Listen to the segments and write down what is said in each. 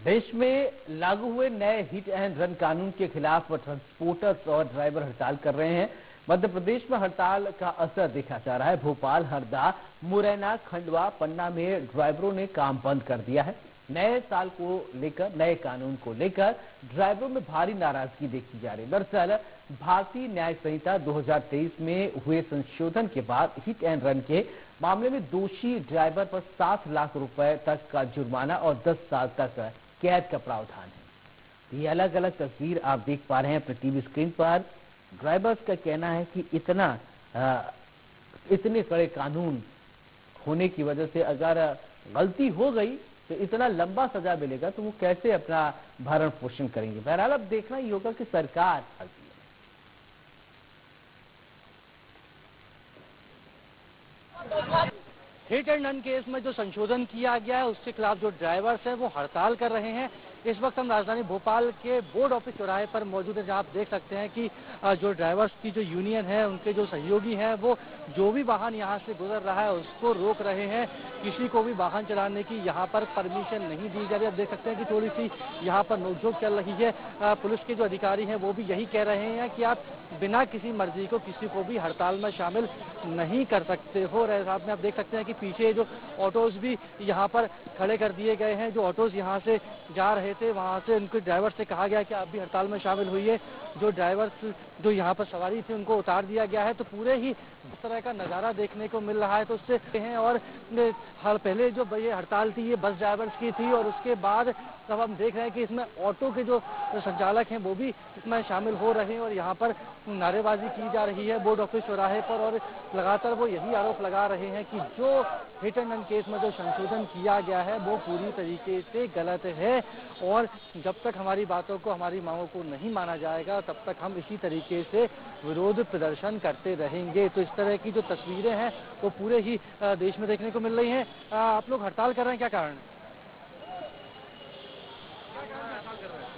देश में लागू हुए नए हिट एंड रन कानून के खिलाफ ट्रांसपोर्टर्स और ड्राइवर हड़ताल कर रहे हैं। मध्य प्रदेश में हड़ताल का असर देखा जा रहा है। भोपाल, हरदा, मुरैना, खंडवा, पन्ना में ड्राइवरों ने काम बंद कर दिया है। नए साल को लेकर, नए कानून को लेकर ड्राइवरों में भारी नाराजगी देखी जा रही है। दरअसल भारतीय न्याय संहिता 2023 में हुए संशोधन के बाद हिट एंड रन के मामले में दोषी ड्राइवर पर 7 लाख रुपए तक का जुर्माना और 10 साल तक कैद का प्रावधान है। ये अलग अलग तस्वीर आप देख पा रहे हैं अपने टीवी स्क्रीन पर। ड्राइवर्स का कहना है कि इतने कड़े कानून होने की वजह से अगर गलती हो गई तो इतना लंबा सजा मिलेगा तो वो कैसे अपना भरण पोषण करेंगे। बहरहाल अब देखना ही होगा कि सरकार हिट एंड रन केस में जो संशोधन किया गया है उसके खिलाफ जो ड्राइवर्स हैं वो हड़ताल कर रहे हैं। इस वक्त हम राजधानी भोपाल के बोर्ड ऑफिस चौराहे पर मौजूद हैं, जहां आप देख सकते हैं कि जो ड्राइवर्स की जो यूनियन है, उनके जो सहयोगी हैं, वो जो भी वाहन यहां से गुजर रहा है उसको रोक रहे हैं। किसी को भी वाहन चलाने की यहां पर परमिशन नहीं दी जा रही। आप देख सकते हैं कि थोड़ी सी यहां पर नोकझोंक चल रही है। पुलिस के जो अधिकारी हैं वो भी यही कह रहे हैं कि आप बिना किसी मर्जी को किसी को भी हड़ताल में शामिल नहीं कर सकते हो। साथ में आप देख सकते हैं कि पीछे जो ऑटोज भी यहाँ पर खड़े कर दिए गए हैं। जो ऑटोज यहाँ से जा रहे थे वहाँ से उनके ड्राइवर से कहा गया कि आप भी हड़ताल में शामिल हुई। जो ड्राइवर्स जो यहाँ पर सवारी थी उनको उतार दिया गया है। तो पूरे ही इस तरह का नज़ारा देखने को मिल रहा है। तो उससे हैं और पहले जो ये हड़ताल थी ये बस ड्राइवर्स की थी और उसके बाद अब हम देख रहे हैं कि इसमें ऑटो के जो संचालक हैं वो भी इसमें शामिल हो रहे हैं और यहाँ पर नारेबाजी की जा रही है बोर्ड ऑफिस चौराहे पर। और लगातार वो यही आरोप लगा रहे हैं कि जो हिट एंड रन केस में जो संशोधन किया गया है वो पूरी तरीके से गलत है और जब तक हमारी बातों को, हमारी मांगों को नहीं माना जाएगा तब तक हम इसी तरीके से विरोध प्रदर्शन करते रहेंगे। तो इस तरह की जो तस्वीरें हैं वो पूरे ही देश में देखने को मिल रही हैं। आप लोग हड़ताल कर रहे हैं, क्या कारण है?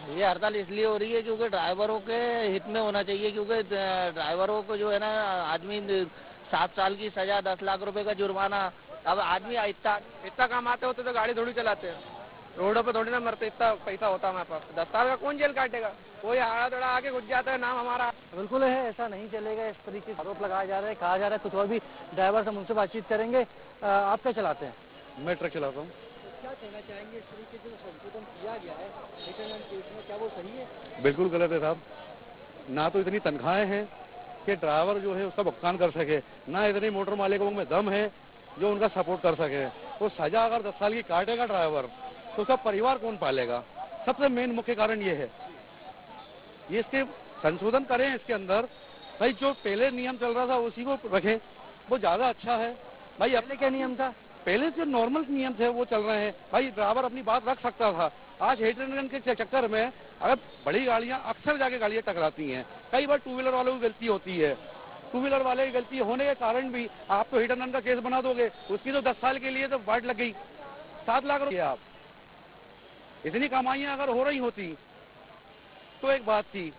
ये हड़ताल इसलिए हो रही है क्योंकि ड्राइवरों के हित में होना चाहिए, क्योंकि ड्राइवरों को जो है ना, आदमी 7 साल की सजा, 10 लाख रुपए का जुर्माना। अब आदमी इतना कमाते होते तो गाड़ी थोड़ी चलाते हैं, रोडों पे थोड़ी ना मरते। इतना पैसा होता हमारे पास, 10 साल का कौन जेल काटेगा? कोई आड़ा दड़ा आके घुस जाता है, नाम हमारा। बिल्कुल है, ऐसा नहीं चलेगा। इस तरीके से आरोप लगाया जा रहा है, कहा जा रहा है। कुछ और भी ड्राइवर हम उनसे बातचीत करेंगे। आप क्या चलाते हैं? मैं ट्रक चलाता हूँ। क्या कहना चाहेंगे इस तरीके से जो संशोधन किया गया है हिट एंड रन केस में, क्या वो सही है? बिल्कुल गलत है साहब। ना तो इतनी तनख्वाहें हैं कि ड्राइवर जो है उसका भुगतान कर सके, ना इतनी मोटर मालिकों में दम है जो उनका सपोर्ट कर सके। तो सजा अगर 10 साल की काटेगा ड्राइवर तो उसका परिवार कौन पालेगा? सबसे मेन मुख्य कारण ये है। ये इसके संशोधन करें इसके अंदर। भाई जो पहले नियम चल रहा था उसी को रखें, वो ज्यादा अच्छा है। भाई अपने क्या नियम था? पहले जो नॉर्मल नियम थे वो चल रहे हैं। भाई ड्राइवर अपनी बात रख सकता था। आज हिट एंड रन के चक्कर में अगर बड़ी गाड़ियां अक्सर जाके गाड़ियां टकराती हैं। कई बार टू व्हीलर वालों की गलती होती है। टू व्हीलर वाले की गलती होने के कारण भी आप तो हिट एंड रन का केस बना दोगे। उसकी तो 10 साल के लिए तो वाट लग गई। 7 लाख रुपये। आप इतनी कमाइयां अगर हो रही होती तो एक बात थी,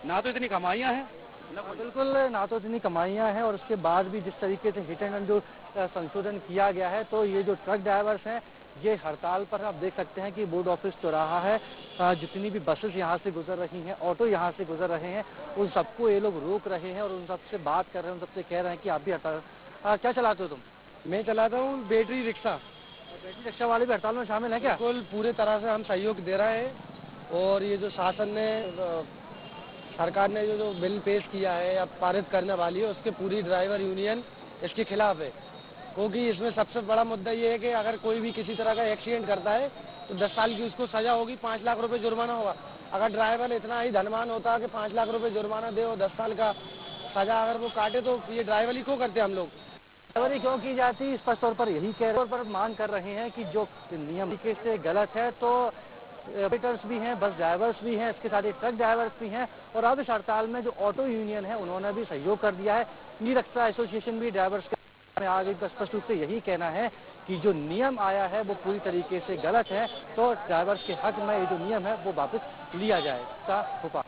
ना तो इतनी कमाइयां हैं। बिल्कुल, ना तो इतनी कमाइयां हैं और उसके बाद भी जिस तरीके से हिट एंड रन जो संशोधन किया गया है, तो ये जो ट्रक ड्राइवर्स हैं ये हड़ताल पर। आप देख सकते हैं कि बोर्ड ऑफिस चौराहा है, जितनी भी बसेस यहाँ से गुजर रही हैं, ऑटो यहाँ से गुजर रहे हैं, उन सबको ये लोग रोक रहे हैं और उन सबसे बात कर रहे हैं, उन सबसे कह रहे हैं कि आप भी हड़ताल। क्या चलाते हो तुम? मैं चलाता हूँ बैटरी रिक्शा। बैटरी रिक्शा वाले भी हड़ताल में शामिल है क्या? बिल्कुल, पूरे तरह से हम सहयोग दे रहे हैं। और ये जो शासन ने, सरकार ने जो बिल पेश किया है या पारित करने वाली है, उसके पूरी ड्राइवर यूनियन इसके खिलाफ है। क्योंकि इसमें सबसे बड़ा मुद्दा ये है कि अगर कोई भी किसी तरह का एक्सीडेंट करता है तो 10 साल की उसको सजा होगी, 5 लाख रुपए जुर्माना होगा। अगर ड्राइवर इतना ही धनवान होता कि 5 लाख रुपए जुर्माना दे और 10 साल का सजा अगर वो काटे तो ये ड्राइवर ही क्यों करते हम लोग? ड्राइवरी क्यों की जाती? स्पष्ट तौर पर यही कह रहे पर मांग कर रहे हैं कि जो नियम से गलत है। तो ऑपरेटर्स भी हैं, बस ड्राइवर्स भी हैं, इसके साथ ही ट्रक ड्राइवर्स भी हैं और अब इस हड़ताल में जो ऑटो यूनियन है उन्होंने भी सहयोग कर दिया है। ई रिक्शा एसोसिएशन भी ड्राइवर्स में आ गई। स्पष्ट रूप से यही कहना है कि जो नियम आया है वो पूरी तरीके से गलत है, तो ड्राइवर्स के हक में ये जो नियम है वो वापस लिया जाए।